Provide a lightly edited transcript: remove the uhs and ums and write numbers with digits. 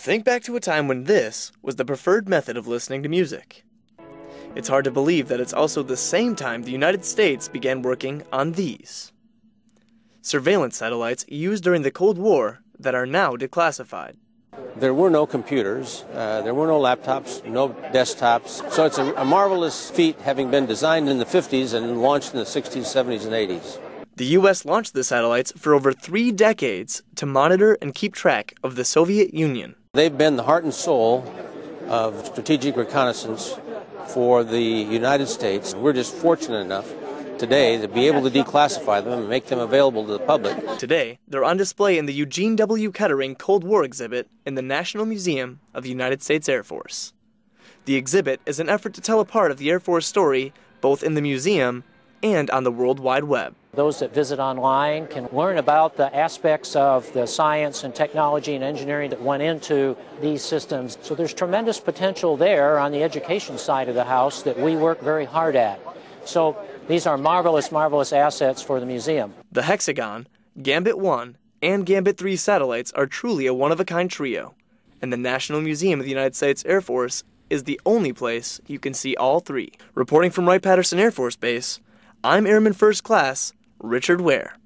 Think back to a time when this was the preferred method of listening to music. It's hard to believe that it's also the same time the United States began working on these surveillance satellites used during the Cold War that are now declassified. There were no computers, there were no laptops, no desktops, so it's a marvelous feat having been designed in the 50s and launched in the 60s, 70s, and 80s. The U.S. launched the satellites for over 3 decades to monitor and keep track of the Soviet Union. They've been the heart and soul of strategic reconnaissance for the United States. We're just fortunate enough today to be able to declassify them and make them available to the public. Today, they're on display in the Eugene W. Kettering Cold War exhibit in the National Museum of the United States Air Force. The exhibit is an effort to tell a part of the Air Force story both in the museum and on the World Wide Web. Those that visit online can learn about the aspects of the science and technology and engineering that went into these systems. So there's tremendous potential there on the education side of the house that we work very hard at. So these are marvelous, marvelous assets for the museum. The HEXAGON, GAMBIT 1, and GAMBIT 3 satellites are truly a one-of-a-kind trio, and the National Museum of the United States Air Force is the only place you can see all 3. Reporting from Wright-Patterson Air Force Base, I'm Airman First Class Richard Ware.